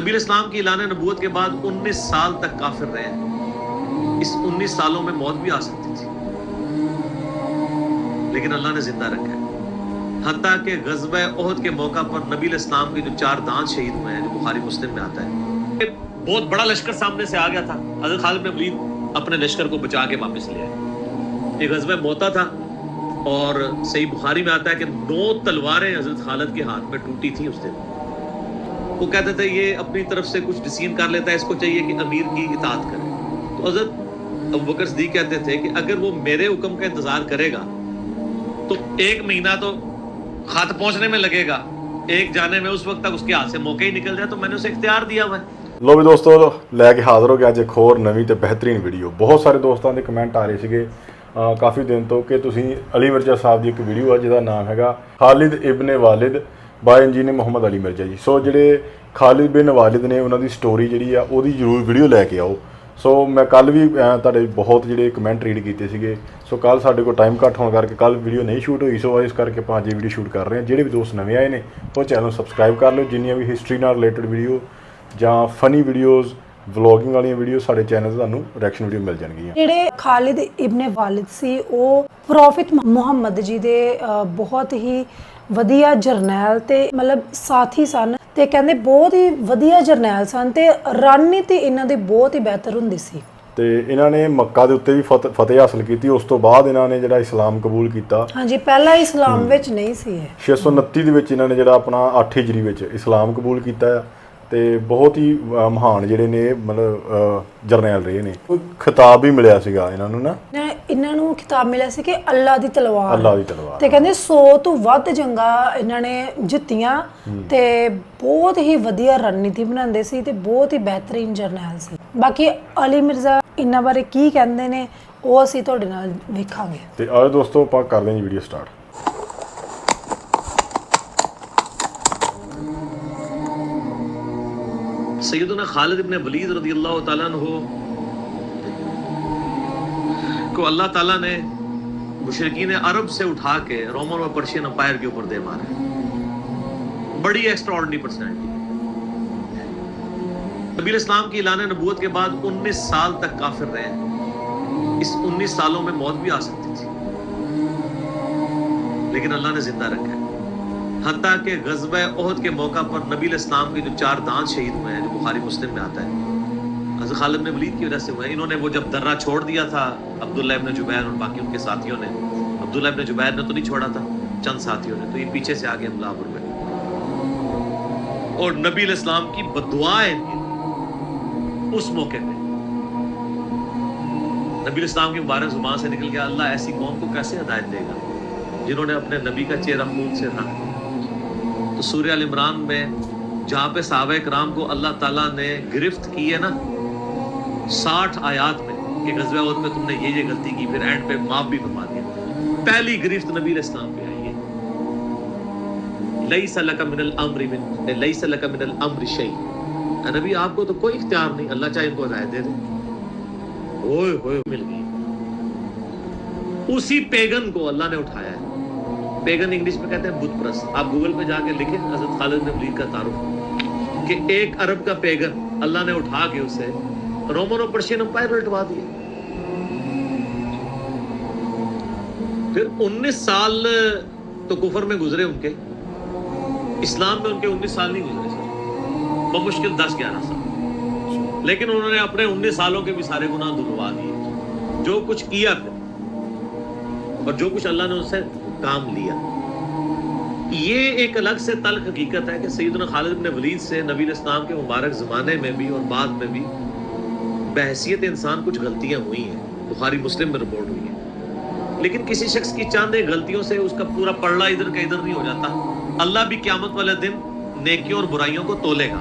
نبی اسلام کی اعلان نبوت کے بعد 19 سال تک کافر رہے ہیں۔ اس 19 سالوں میں موت بھی آ سکتی تھی، لیکن اللہ نے زندہ رکھا ہے۔ حتیٰ کہ غزوہ احد کے موقع پر نبی اسلام کے جو 4 دانت شہید ہوئے ہیں، جو بخاری مسلم میں آتا ہے، بہت بڑا لشکر سامنے سے آ گیا تھا، حضرت خالد بن ولید اپنے لشکر کو بچا کے واپس لے آئے۔ یہ غزوہ موتا تھا، اور صحیح بخاری میں آتا ہے کہ 9 تلواریں حضرت خالد کے ہاتھ میں ٹوٹی تھیں اس دن۔ وہ کہتے تھے یہ اپنی طرف سے کچھ ڈیسیژن کر لیتا ہے، اس کو چاہیے کہ امیر کی اطاعت کرے۔ تو حضرت ابوبکر صدیق کہتے تھے کہ اگر وہ میرے حکم کا انتظار کرے گا تو 1 مہینہ تو خط پہنچنے میں لگے گا، ایک جانے میں، اس وقت تک اس کے ہاتھ سے موقع ہی نکل جائے، تو میں نے اسے اختیار دیا ہوا ہے۔ ਲੋ ਵੀ ਦੋਸਤੋ, ਲੈ ਕੇ ਹਾਜ਼ਰ ਹੋ ਗਿਆ ਅੱਜ ਇੱਕ ਹੋਰ ਨਵੀਂ ਤੇ ਬਿਹਤਰੀਨ ਵੀਡੀਓ। ਬਹੁਤ ਸਾਰੇ ਦੋਸਤਾਂ ਦੇ ਕਮੈਂਟ ਆ ਰਹੇ ਸੀਗੇ ਕਾਫੀ ਦਿਨ ਤੋਂ ਕਿ ਤੁਸੀਂ ਅਲੀ ਮਿਰਜ਼ਾ ਸਾਹਿਬ ਦੀ ਇੱਕ ਵੀਡੀਓ ਆ ਜਿਹਦਾ ਨਾਮ ਹੈਗਾ ਖਾਲਿਦ ਇਬਨ ਵਾਲਿਦ ਬਾਏ ਇੰਜੀਨੀਅਰ ਮੁਹੰਮਦ ਅਲੀ ਮਿਰਜ਼ਾ ਜੀ। ਸੋ ਜਿਹੜੇ ਖਾਲਿਦ ਬਿਨ ਵਾਲਿਦ ਨੇ ਉਹਨਾਂ ਦੀ ਸਟੋਰੀ ਜਿਹੜੀ ਆ ਉਹਦੀ ਜ਼ਰੂਰ ਵੀਡੀਓ ਲੈ ਕੇ ਆਓ। ਸੋ ਮੈਂ ਕੱਲ ਵੀ ਤੁਹਾਡੇ ਬਹੁਤ ਜਿਹੜੇ ਕਮੈਂਟ ਰੀਡ ਕੀਤੇ ਸੀਗੇ। ਸੋ ਕੱਲ ਸਾਡੇ ਕੋਲ ਟਾਈਮ ਘੱਟ ਹੋਣ ਕਰਕੇ ਕੱਲ ਵੀਡੀਓ ਨਹੀਂ ਸ਼ੂਟ ਹੋਈ, ਸੋ ਇਸ ਕਰਕੇ ਆਪਾਂ ਅੱਜ ਇਹ ਵੀਡੀਓ ਸ਼ੂਟ ਕਰ ਰਹੇ ਹਾਂ। ਜਿਹੜੇ ਵੀ ਦੋਸਤ ਨਵੇਂ ਆਏ ਨੇ ਉਹ ਚੈਨਲ ਨੂੰ ਸਬਸਕ੍ਰਾਈਬ ਕਰ ਲਿਓ। ਜਿੰਨੀਆਂ ਵੀ ਹਿਸਟਰੀ ਨਾਲ ਰਿਲੇਟਡ ਵੀਡੀਓ ਜਾਂ ਫਨੀ ਵੀਡੀਓਜ਼, ਵਲੌਗਿੰਗ ਵਾਲੀਆਂ ਵੀਡੀਓ ਸਾਡੇ ਚੈਨਲ 'ਤੇ ਤੁਹਾਨੂੰ ਰਿਐਕਸ਼ਨ ਵੀਡੀਓ ਮਿਲ ਜਾਣਗੀਆਂ। ਜਿਹੜੇ ਖਾਲਿਦ ਇਬਨ ਵਾਲਿਦ ਸੀ ਉਹ ਪ੍ਰੋਫਿਟ ਮੁਹੰਮਦ ਜੀ ਦੇ ਬਹੁਤ ਹੀ ਵਧੀਆ ਜਰਨੈਲ ਤੇ ਮਤਲਬ ਸਾਥੀ ਸਨ, ਤੇ ਕਹਿੰਦੇ ਬਹੁਤ ਹੀ ਵਧੀਆ ਜਰਨੈਲ ਸਨ, ਤੇ ਰਣਨੀਤੀ ਇਹਨਾਂ ਦੀ ਬਹੁਤ ਹੀ ਬਿਹਤਰ ਹੁੰਦੀ ਸੀ। ਤੇ ਇਹਨਾਂ ਨੇ ਮੱਕਾ ਦੇ ਉੱਤੇ ਵੀ ਫਤਿਹ ਹਾਸਲ ਕੀਤੀ। ਉਸ ਤੋਂ ਬਾਅਦ ਇਹਨਾਂ ਨੇ ਜਿਹੜਾ ਇਸਲਾਮ ਕਬੂਲ ਕੀਤਾ। ਹਾਂਜੀ, ਪਹਿਲਾਂ ਇਸਲਾਮ ਵਿੱਚ ਨਹੀਂ ਸੀ ਇਹ। 629 ਦੇ ਵਿੱਚ ਇਹਨਾਂ ਨੇ ਜਿਹੜਾ ਆਪਣਾ 8 ਹਿਜਰੀ ਵਿੱਚ ਇਸਲਾਮ ਕਬੂਲ ਕੀਤਾ ਆ, ਤੇ ਬਹੁਤ ਹੀ ਮਹਾਨ ਜਿਹੜੇ ਨੇ ਮਤਲਬ ਜਰਨੈਲ ਰਹੇ ਨੇ। ਖਿਤਾਬ ਵੀ ਮਿਲਿਆ ਸੀਗਾ ਇਹਨਾਂ ਨੂੰ ਨਾ, ਇਹਨਾਂ ਨੂੰ ਖਿਤਾਬ ਮਿਲਿਆ ਸੀ ਕਿ ਅੱਲਾ ਦੀ ਤਲਵਾਰ, ਅੱਲਾ ਦੀ ਤਲਵਾਰ। ਤੇ ਕਹਿੰਦੇ 100 ਤੋਂ ਵੱਧ ਜੰਗਾਂ ਇਹਨਾਂ ਨੇ ਜਿੱਤੀਆਂ, ਤੇ ਬਹੁਤ ਹੀ ਵਧੀਆ ਰਣਨੀਤੀ ਬਣਾਉਂਦੇ ਸੀ, ਤੇ ਬਹੁਤ ਹੀ ਬਿਹਤਰੀਨ ਜਰਨੈਲ ਸੀ। ਬਾਕੀ ਅਲੀ ਮਿਰਜ਼ਾ ਇਹਨਾਂ ਬਾਰੇ ਕੀ ਕਹਿੰਦੇ ਨੇ ਉਹ ਅਸੀਂ ਤੁਹਾਡੇ ਨਾਲ ਵੇਖਾਂਗੇ। ਤੇ ਆਓ ਦੋਸਤੋ ਆਪਾਂ ਕਰਦੇ ਹਾਂ ਜੀ ਵੀਡੀਓ ਸਟਾਰਟ। سیدنا خالد ابن ولید رضی اللہ تعالیٰ عنہ کو اللہ تعالیٰ نے مشرکین عرب سے اٹھا کے رومن اور پرشین امپائر کے اوپر دے مارے۔ بڑی ایکسٹرا آرڈنری پرسنالٹی۔ نبی اسلام کی اعلان نبوت کے بعد 19 سال تک کافر رہے ہیں۔ اس 19 سالوں میں موت بھی آ سکتی تھی، لیکن اللہ نے زندہ رکھا ہے۔ حتیٰ کہ غزوہ احد کے موقع پر نبی اسلام کے جو 4 دانت شہید ہوئے ہیں، جو بخاری مسلم میں آتا ہے، حضرت خالد بن ولید کی وجہ سے ہوئے ہیں۔ انہوں نے وہ جب درہ چھوڑ دیا تھا عبداللہ ابن جبیر اور باقی ان کے ساتھیوں نے، عبداللہ ابن جبیر نے تو نہیں چھوڑا تھا، چند ساتھیوں نے، تو یہ پیچھے سے آگے حملہ آور ہوئے اور نبی اسلام کی بددعائیں دی اس موقع پہ۔ نبی اسلام کی مبارک زبان سے نکل گیا، اللہ ایسی قوم کو کیسے ہدایت دے گا جنہوں نے اپنے نبی کا چہرہ خون سے رنگ۔ تو سورہ ال عمران میں جہاں پہ صحابہ کرام کو اللہ تعالیٰ نے گرفت کی ہے نا 60 آیات میں کہ غزوہ احد میں تم نے یہ غلطی کی، پھر اینڈ پہ معاف بھی فرما دیا۔ پہلی گرفت نبی علیہ السلام پہ آئی ہے، لیس لک من الامر شیء۔ نبی آپ کو تو کوئی اختیار نہیں، اللہ چاہے ان کو ہدایت دے دے۔ اوئے ہوئے مل گئی۔ اسی پیگن کو اللہ نے اٹھایا ہے۔ پیگن انگلش میں کہتے ہیں بت پرست۔ آپ گوگل پہ جا کے لکھیں حضرت خالد بن ولید کا تعارف کہ ایک عرب کا پیگن اللہ نے اٹھا کے اسے رومن اور پرشین امپائر لٹوا دیا۔ پھر 19 سال تو کفر میں گزرے ان کے، اسلام میں ان کے 19 سال نہیں گزرے سر، بمشکل 10-11 سال، لیکن انہوں نے اپنے 19 سالوں کے بھی سارے گناہ دھلوا دیے۔ جو کچھ کیا پھر اور جو کچھ اللہ نے ان سے کام لیا، یہ ایک الگ سے تلخ حقیقت ہے کہ سیدنا خالد بن ولید سے نبی اسلام کے مبارک زمانے میں بھی اور بعد میں بھی بحیثیت انسان کچھ غلطیاں ہوئی ہیں، بخاری مسلم میں رپورٹ ہوئی ہیں، لیکن کسی شخص کی چند ایک غلطیوں سے اس کا پورا پلڑا ادھر کا ادھر نہیں ہو جاتا۔ اللہ بھی قیامت والے دن نیکیوں اور برائیوں کو تولے گا۔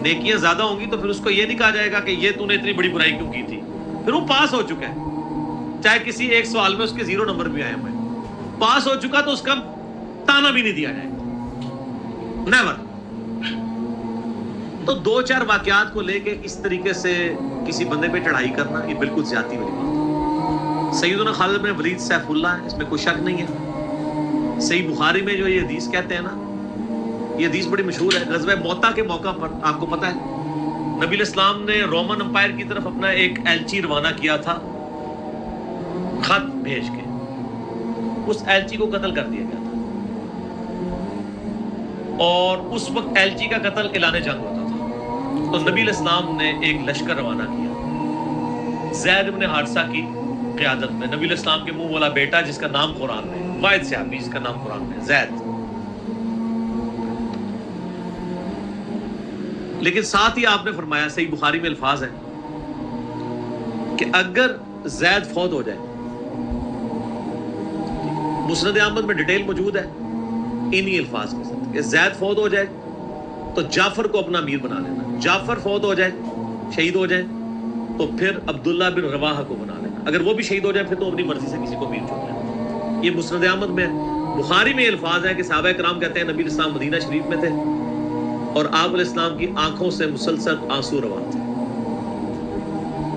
نیکیاں زیادہ ہوں گی تو پھر اس کو یہ نہیں کہا جائے گا کہ یہ تو نے اتنی بڑی برائی کیوں کی تھی، پھر وہ پاس ہو چکا ہے، چاہے کسی ایک سوال میں اس کے 0 نمبر بھی آئے ہوئے، پاس ہو چکا تو اس کا تانا بھی نہیں دیا جائے گا، نیور۔ تو 2-4 واقعات کو لے کے اس طریقے سے کسی بندے پہ چڑھائی کرنا یہ بالکل زیادتی والی بات ہے۔ سیدنا خالد بن ولید سیف اللہ ہے، اس میں کوئی شک نہیں ہے۔ صحیح بخاری میں جو یہ حدیث کہتے ہیں نا یہ حدیث بڑی مشہور ہے. غزوہ موتا کے موقع پر آپ کو پتہ ہے نبی علیہ السلام نے رومن امپائر کی طرف اپنا ایک ایلچی روانہ کیا تھا خط بھیج کے. اس ایلچی کو قتل کر دیا گیا تھا اور اس وقت ایلچی کا قتل اعلان جنگ ہوتا تھا. تو نبی علیہ السلام نے ایک لشکر روانہ کیا زید بن حارثہ کی قیادت میں. نبی علیہ السلام کے منہ والا بیٹا جس کا نام قرآن میں واحد صحابی جس کا نام قرآن میں زید. لیکن ساتھ ہی آپ نے فرمایا صحیح بخاری میں الفاظ ہے کہ اگر زید فوت ہو جائے, مسند احمد میں ڈیٹیل موجود ہے انہی الفاظ کے ساتھ کہ زید فوت ہو جائے تو جعفر کو اپنا امیر بنا لینا. جعفر فوت ہو جائے شہید ہو جائے تو پھر عبداللہ بن رواحہ کو بنا لینا. اگر وہ بھی شہید ہو جائے پھر تو اپنی مرضی سے کسی کو امیر چن لینا. یہ مسند احمد میں ہے. بخاری میں یہ الفاظ ہے کہ صحابہ کرام کہتے ہیں نبی علیہ السلام مدینہ شریف میں تھے اور آپ علیہ السلام کی آنکھوں سے مسلسل آنسو رواں تھے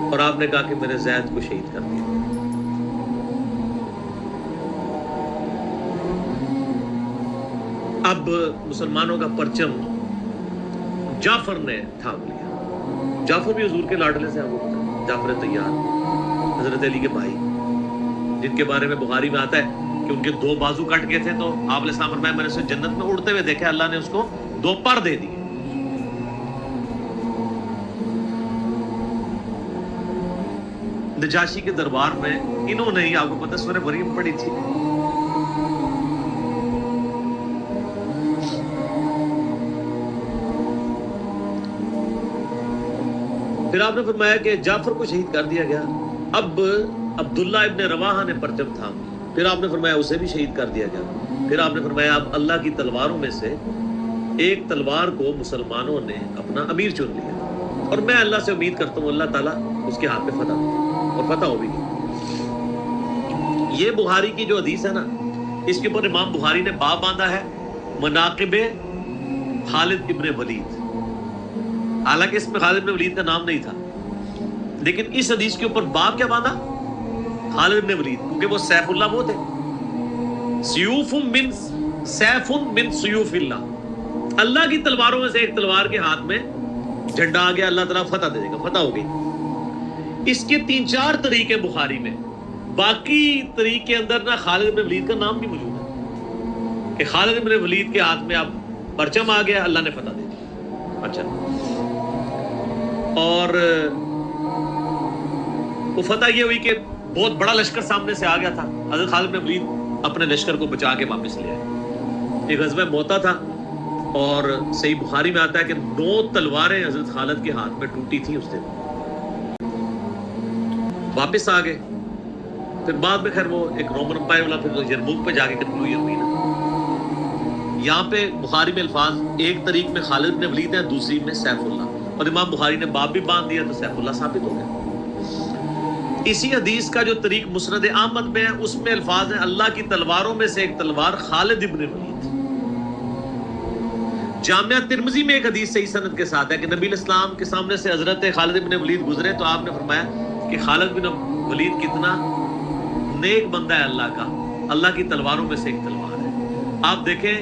اور آپ نے کہا کہ میرے زید کو شہید کر دیا. اب مسلمانوں کا پرچم جعفر نے تھام لیا. جعفر بھی حضور کے لاڈلے سے آپ کو پتہ ہے, جعفر طیار حضرت علی کے بھائی, جن کے بارے میں بخاری میں آتا ہے کہ ان کے 2 بازو کٹ گئے تھے تو آپ علیہ السلام فرمایا میں نے اسے جنت میں اڑتے ہوئے دیکھا, اللہ نے اس کو 2 پر دے دیے. نجاشی کے دربار میں انہوں نے ہی آپ کو پتہ سورہ مریم پڑھی تھی. پھر آپ نے فرمایا کہ جعفر کو شہید کر دیا گیا. اب عبداللہ ابن رواحہ نے پرچم تھام. پھر آپ نے فرمایا اسے بھی شہید کر دیا گیا. پھر آپ نے فرمایا اب اللہ کی تلواروں میں سے ایک تلوار کو مسلمانوں نے اپنا امیر چن لیا اور میں اللہ سے امید کرتا ہوں اللہ تعالیٰ اس کے ہاتھ پہ فتح دے اور فتح ہو بھی گئی. یہ بخاری کی جو حدیث ہے نا, اس کے اوپر امام بخاری نے باب باندھا ہے مناقب خالد ابن ولید. حالانکہ اس میں خالد بن ولید کا نام نہیں تھا, لیکن اس حدیث کے اوپر باب کیا باندھا خالد بن ولید, کیونکہ وہ سیف اللہ وہ تھے. سیوف من سیوف اللہ, اللہ کی تلواروں میں سے ایک تلوار کے ہاتھ میں جھنڈا آ گیا, اللہ تعالیٰ فتح دے دے گا, فتح ہو گئی. اس کے 3-4 طریقے بخاری میں, باقی طریق کے اندر نا خالد بن ولید کا نام بھی موجود ہے کہ خالد بن ولید کے ہاتھ میں اب پرچم آ گیا, اللہ نے فتح دے دی. اچھا, اور وہ فتح یہ ہوئی کہ بہت بڑا لشکر سامنے سے آ گیا تھا. حضرت خالد بن ولید اپنے لشکر کو بچا کے واپس لے آئے. یہ غزوہ موتا تھا اور صحیح بخاری میں آتا ہے کہ 9 تلواریں حضرت خالد کے ہاتھ میں ٹوٹی تھیں اس دن. واپس آ گئے. پھر بعد میں خیر وہ ایک رومن امپائر والا پھر یرموک پہ جا کے کنکلوژن ہوئی نا. یہاں پہ بخاری میں الفاظ ایک طریق میں خالد بن ولید ہے, دوسری میں سیف اللہ, اور امام بخاری نے باب بھی باندھ دیا تو سیف اللہ ثابت ہو گیا. اسی حدیث کا جو طریق مسند احمد میں ہے اس میں الفاظ ہیں اللہ کی تلواروں میں سے ایک تلوار خالد ابن ولید. جامعہ ترمذی میں ایک حدیث صحیح سند کے ساتھ ہے کہ نبی علیہ السلام کے سامنے سے حضرت خالد ابن ولید گزرے تو آپ نے فرمایا کہ خالد بن ولید کتنا نیک بندہ ہے اللہ کا, اللہ کی تلواروں میں سے ایک تلوار ہے. آپ دیکھیں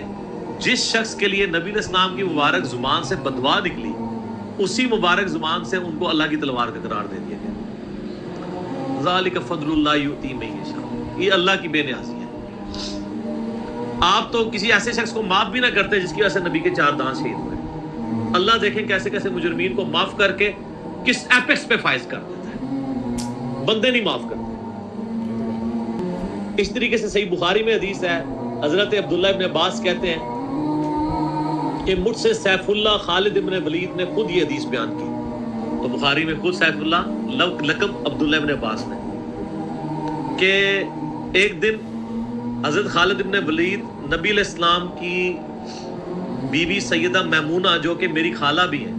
جس شخص کے لیے نبی علیہ السلام کی مبارک زبان سے بددعا نکلی, اسی مبارک زبان سے ان کو اللہ کی تلوار کا قرار دے دیا گیا. ذالک فضل اللہ یؤتی من یشاء, یہ اللہ کی بے نیازی ہے. آپ تو کسی ایسے شخص کو معاف بھی نہ کرتے جس کی وجہ سے نبی کے 4 دانت شہید ہوئے. اللہ دیکھیں کیسے کیسے مجرمین کو معاف کر کے کس ایپیکس پہ فائز کر دیتا ہے, بندے نہیں معاف کرتے. اس طریقے سے صحیح بخاری میں حدیث ہے, حضرت عبداللہ ابن عباس کہتے ہیں کہ مجھ سے سیف اللہ خالد ابن ولید نے خود یہ حدیث بیان کی. تو بخاری میں خود سیف اللہ لقب عبداللہ ابن عباس نے, کہ ایک دن حضرت خالد ابن ولید نبی علیہ السلام کی بیوی سیدہ میمونہ جو کہ میری خالہ بھی ہیں,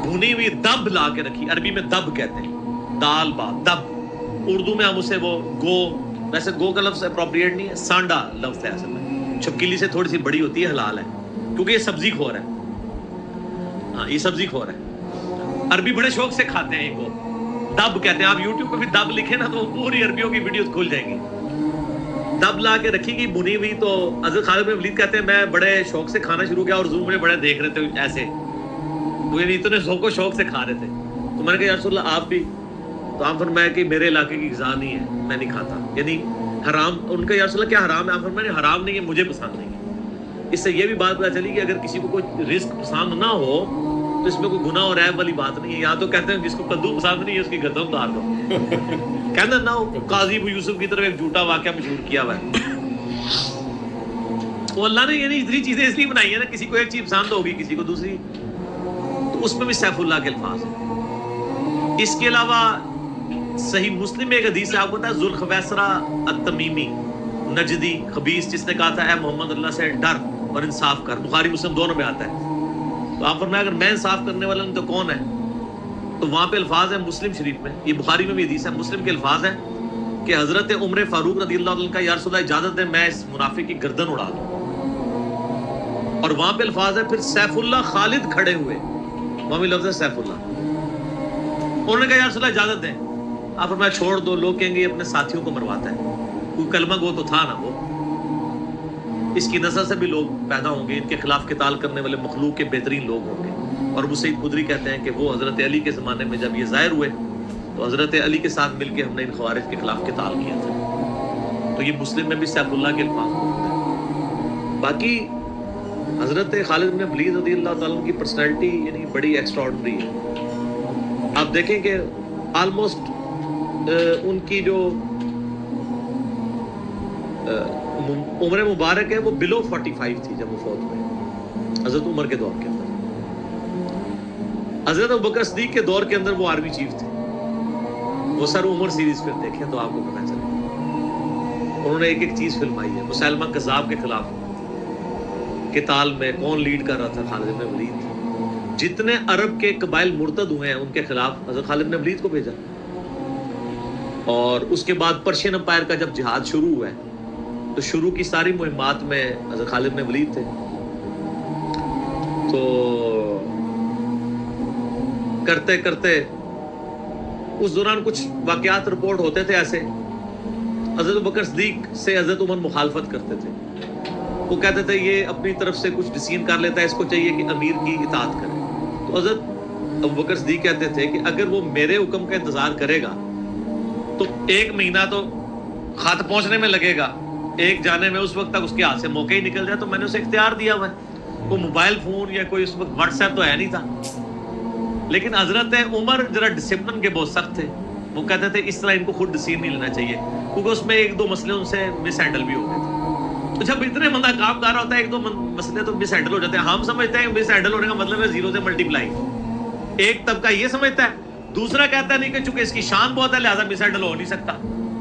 بھنی ہوئی دب لا کے رکھی. عربی میں دب کہتے ہیں, دال با دب, اردو میں ہم اسے وہ گو, ویسے گو کا لفظ اپروپریٹ نہیں ہے, سانڈا لفظ ہے اصل میں, چھپکلی سے تھوڑی سی بڑی ہوتی ہے, حلال ہے کیونکہ یہ سبزی خور ہے. ہاں یہ سبزی خور ہے, عربی بڑے شوق سے کھاتے ہیں. کو دب کہتے ہیں. آپ یوٹیوب پہ بھی دب لکھیں نا تو پوری عربیوں کی ویڈیوز کھل جائیں گی. دب لا کے رکھی گئی بنی ہوئی. تو حضرت خالد بن ولید کہتے ہیں میں بڑے شوق سے کھانا شروع کیا اور حضور مجھے بڑے دیکھ رہے تھے ایسے, وہ یعنی اتنے ذوق و شوق سے کھا رہے تھے. تو میں نے کہا یا رسول اللہ آپ بھی؟ تو آپ فرمایا کہ میرے علاقے کی غذا نہیں ہے, میں نہیں کھاتا, یعنی حرام. ان کا یا رسول اللہ کیا حرام ہے؟ آپ فرمایا حرام نہیں ہے, مجھے پسند نہیں ہے. اس سے یہ بھی بات پتہ چلی کہ اگر کسی کو کوئی رزق پسند نہ ہو تو اس میں کوئی گناہ اور عیب والی بات نہیں ہے. یا تو کہتے ہیں جس کو کدو پسند نہیں ہے اس کی گردن اتار دو. کہنا نہ ہو قاضی ابو یوسف کی طرف ایک جھوٹا واقعہ مشہور کیا ہوا ہے. وہ اللہ نے یعنی اتنی چیزیں اس لیے بنائی ہیں نا, کسی کو ایک چیز پسند ہوگی کسی کو دوسری, تو اس میں بھی سیف اللہ کے الفاظ ہیں. اس کے علاوہ صحیح مسلم میں ایک حدیث ہے, آپ کو پتا ہے ذوالخویسرہ التمیمی نجدی خبیث جس نے کہا تھا اے محمد اللہ سے ڈر اور انصاف کر. بخاری مسلم دونوں میں آتا ہے. تو آپ فرمایا اگر میں انصاف کرنے والا نہیں تو کون ہے؟ تو وہاں پہ الفاظ ہیں مسلم شریف میں, یہ بخاری میں بھی حدیث ہے, مسلم کے الفاظ ہیں کہ حضرت عمر فاروق رضی اللہ عنہ کا یا رسول اللہ اجازت دے میں اس منافق کی گردن اڑا دوں. اور وہاں پہ الفاظ ہے پھر سیف اللہ خالد کھڑے ہوئے, وہاں بھی لفظ ہے سیف اللہ. انہوں نے کہا یا رسول اللہ اجازت دیں. آپ فرمایا چھوڑ دو, لوگ کہیں گے یہ اپنے ساتھیوں کو مرواتا ہے, کوئی کلمہ گو تو تھا نا وہ, اس کی نسل سے بھی لوگ پیدا ہوں گے, ان کے خلاف قتال کرنے والے مخلوق کے بہترین لوگ ہوں گے. اور ابو سعید خدری کہتے ہیں کہ وہ حضرت علی کے زمانے میں جب یہ ظاہر ہوئے تو حضرت علی کے ساتھ مل کے ہم نے ان خوارج کے خلاف قتال کیا تھا. تو یہ مسلم میں بھی سیف اللہ کے الفاظ موجود ہیں. باقی حضرت خالد بن ولید رضی اللہ تعالیٰ عنہ کی پرسنالٹی یعنی بڑی ایکسٹراڈنری ہے. آپ دیکھیں کہ آلموسٹ ان کی جو عمر مبارک ہے وہ بلو 45 تھی جب وہ فوت ہوئے حضرت عمر کے دور کے اندر. حضرت ابوبکر صدیق کے دور کے اندر وہ آرمی چیف تھے. وہ سر عمر سیریز پھر دیکھیں تو آپ کو پتہ چلے, انہوں نے ایک ایک چیز فلمائی ہے. مسلمہ کذاب کے خلاف قتال میں کون لیڈ کر رہا تھا؟ خالد بن ولید. جتنے عرب کے قبائل مرتد ہوئے ہیں ان کے خلاف حضرت خالد بن ولید کو بھیجا. اور اس کے بعد پرشین امپائر کا جب جہاد شروع ہوا ہے تو شروع کی ساری مہمات میں حضرت خالد بن ولید تھے. تو کرتے کرتے اس دوران کچھ واقعات رپورٹ ہوتے تھے ایسے. حضرت ابوبکر صدیق سے حضرت عمر مخالفت کرتے تھے. وہ کہتے تھے یہ اپنی طرف سے کچھ ڈیسیژن کر لیتا ہے, اس کو چاہیے کہ امیر کی اطاعت کرے. تو حضرت ابوبکر صدیق کہتے تھے کہ اگر وہ میرے حکم کا انتظار کرے گا تو 1 مہینہ تو خط پہنچنے میں لگے گا, ایک جانے میں اس وقت تک اس کے ہاتھ سے موقع ہی نکل جائے. تو میں نے اسے اختیار دیا ہوا ہے. وہ موبائل فون یا کوئی اس وقت واٹس ایپ تو ہے نہیں تھا. لیکن حضرت عمر ذرا ڈسپلن کے بہت سخت تھے. وہ کہتے تھے اس طرح ان کو خود ڈیسیژن نہیں لینا چاہیے, کیونکہ اس میں 1-2 مسئلے ان سے مس ہینڈل بھی ہو گئے تھے. تو جب اتنے بندہ کام کر رہا ہوتا ہے 1-2 مسئلے تو مس ہینڈل ہو جاتے ہیں. ہم سمجھتے ہیں مس ہینڈل ہونے کا مطلب ہے 0 سے ملٹیپلائی. ایک طبقہ یہ سمجھتا ہے, دوسرا کہتا ہے نہیں کہ چونکہ اس کی شان بہت ہے لہذا مس ہینڈل ہو نہیں سکتا.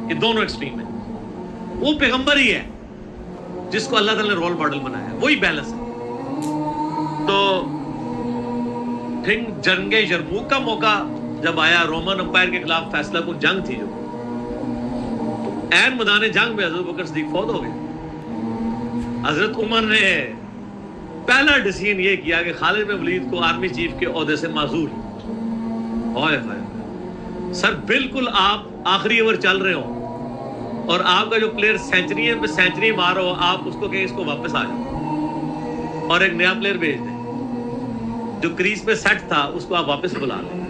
یہ دونوں ایکسٹریم ہیں. وہ پیغمبر ہی ہے جس کو اللہ تعالیٰ نے رول ماڈل بنایا ہے, وہی بیلنس ہے. تو پھر جنگ یرموک کا موقع جب آیا, رومن امپائر کے خلاف فیصلہ کن جنگ تھی جو, عین میدان جنگ میں حضرت ابوبکر صدیق فوت ہو گئے. حضرت عمر نے پہلا ڈیسیژن یہ کیا کہ خالد بن ولید کو آرمی چیف کے عہدے سے معزول. ہائے ہائے سر, بالکل آپ آخری اوور چل رہے ہو اور آپ کا جو پلیئر سینچری پہ سینچری مار رہا ہو, آپ اس کو کہیں اس کو واپس آ جاؤ اور ایک نیا پلیئر بھیج دیں. جو کریز پہ سیٹ تھا اس کو آپ واپس بلا لیں.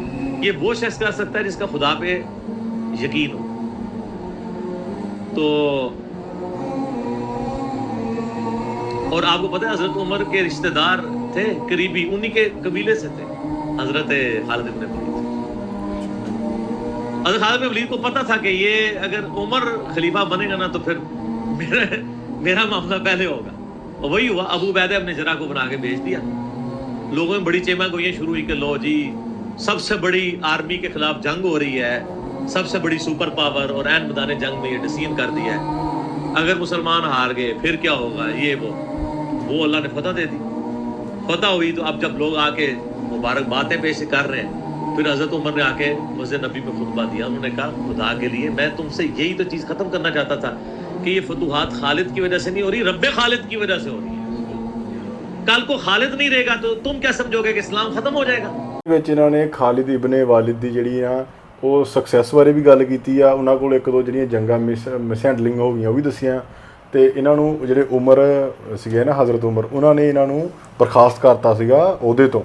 یہ وہ شخص کر سکتا ہے جس کا خدا پہ یقین ہو. تو اور آپ کو پتہ ہے حضرت عمر کے رشتہ دار تھے قریبی, انہی کے قبیلے سے تھے حضرت خالد بن ولید. حضرت خالد بن ولید کو پتہ تھا کہ یہ اگر عمر خلیفہ بنے گا نا تو پھر میرا معاملہ پہلے ہوگا. اور وہی ہوا. ابو عبیدہ ابن جراح کو بنا کے بھیج دیا. لوگوں میں بڑی چیما گوئیاں شروع ہوئی کہ لو جی سب سے بڑی آرمی کے خلاف جنگ ہو رہی ہے, سب سے بڑی سپر پاور, اور عین میدان جنگ میں یہ ڈیسیژن کر دیا ہے, اگر مسلمان ہار گئے پھر کیا ہوگا. یہ وہ اللہ نے فتح دے دی. فتح ہوئی تو اب جب لوگ آ کے مبارک باتیں پیش کر رہے ہیں, پھر حضرت عمر نے آ کے مسجد نبی میں خطبہ دیا. انہوں نے کہا خدا کے لیے میں تم سے یہی تو چیز ختم کرنا چاہتا تھا کہ یہ فتوحات خالد کی وجہ سے نہیں ہو رہی, رب خالد کی وجہ سے ہو رہی ہے. کل کو خالد نہیں رہے گا تو تم کیا سمجھو گے کہ اسلام ختم ہو جائے گا. ਵਿੱਚ ਇਹਨਾਂ ਨੇ ਖਾਲਿਦ ਇਬਨ ਵਾਲਿਦ ਦੀ ਜਿਹੜੀ ਆ ਉਹ ਸਕਸੈਸ ਬਾਰੇ ਵੀ ਗੱਲ ਕੀਤੀ ਆ, ਉਹਨਾਂ ਕੋਲ ਇੱਕ ਦੋ ਜਿਹੜੀਆਂ ਜੰਗਾਂ ਮਿਸ ਹੈਂਡਲਿੰਗ ਹੋ ਗਈਆਂ ਉਹ ਵੀ ਦੱਸੀਆਂ, ਤੇ ਇਹਨਾਂ ਨੂੰ ਜਿਹੜੇ ਉਮਰ ਸੀਗੇ ਨਾ ਹਜ਼ਰਤ ਉਮਰ, ਉਹਨਾਂ ਨੇ ਇਹਨਾਂ ਨੂੰ ਬਰਖਾਸਤ ਕਰਤਾ ਸੀਗਾ ਉਹਦੇ ਤੋਂ।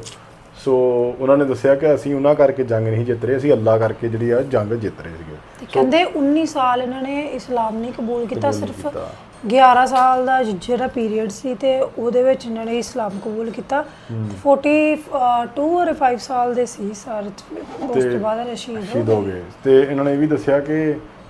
ਸੋ ਉਹਨਾਂ ਨੇ ਦੱਸਿਆ ਕਿ ਅਸੀਂ ਉਹਨਾਂ ਕਰਕੇ ਜੰਗ ਨਹੀਂ ਜਿੱਤ ਰਹੇ, ਅਸੀਂ ਅੱਲਾ ਕਰਕੇ ਜਿਹੜੀ ਆ ਜੰਗ ਜਿੱਤ ਰਹੇ ਸੀਗੇ। ਤੇ ਕਹਿੰਦੇ 19 ਸਾਲ ਇਹਨਾਂ ਨੇ ਇਸਲਾਮ ਨਹੀਂ ਕਬੂਲ ਕੀਤਾ, ਸਿਰਫ 11 ਸਾਲ ਦਾ ਜਿਹੜਾ ਪੀਰੀਅਡ ਸੀ ਤੇ ਉਹਦੇ ਵਿੱਚ ਇਹਨਾਂ ਨੇ ਇਸਲਾਮ ਕਬੂਲ ਕੀਤਾ। 42 ਔਰ 5 ਸਾਲ ਦੇ ਸੀ ਸਾਰੇ, ਉਸ ਤੋਂ ਬਾਅਦ ਸ਼ਹੀਦ ਹੋ ਗਏ। ਤੇ ਇਹਨਾਂ ਨੇ ਇਹ ਵੀ ਦੱਸਿਆ ਕਿ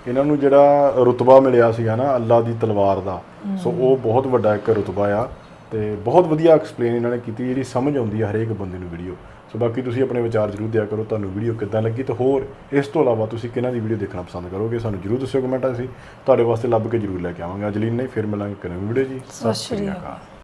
ਇਹਨਾਂ ਨੂੰ ਜਿਹੜਾ ਰੁਤਬਾ ਮਿਲਿਆ ਸੀਗਾ ਨਾ ਅੱਲਾ ਦੀ ਤਲਵਾਰ ਦਾ, ਸੋ ਉਹ ਬਹੁਤ ਵੱਡਾ ਇੱਕ ਰੁਤਬਾ ਆ, ਤੇ ਬਹੁਤ ਵਧੀਆ ਐਕਸਪਲੇਨ ਇਹਨਾਂ ਨੇ ਕੀਤੀ, ਜਿਹੜੀ ਸਮਝ ਆਉਂਦੀ ਹੈ ਹਰੇਕ ਬੰਦੇ ਨੂੰ ਵੀਡੀਓ। ਸੋ ਬਾਕੀ ਤੁਸੀਂ ਆਪਣੇ ਵਿਚਾਰ ਜ਼ਰੂਰ ਦਿਆ ਕਰੋ, ਤੁਹਾਨੂੰ ਵੀਡੀਓ ਕਿੱਦਾਂ ਲੱਗੀ, ਤੇ ਹੋਰ ਇਸ ਤੋਂ ਇਲਾਵਾ ਤੁਸੀਂ ਕਿਹਨਾਂ ਦੀ ਵੀਡੀਓ ਦੇਖਣਾ ਪਸੰਦ ਕਰੋਗੇ ਸਾਨੂੰ ਜ਼ਰੂਰ ਦੱਸਿਓ ਕਮੈਂਟਾਂ 'ਚ, ਅਸੀਂ ਤੁਹਾਡੇ ਵਾਸਤੇ ਲੱਭ ਕੇ ਜ਼ਰੂਰ ਲੈ ਕੇ ਆਵਾਂਗੇ। ਅੱਜ ਲਈ ਨਹੀਂ, ਫਿਰ ਮਿਲਾਂਗੇ ਇੱਕ ਨਵੀਂ ਵੀਡੀਓ ਜੀ। ਸਤਿ ਸ਼੍ਰੀ ਅਕਾਲ।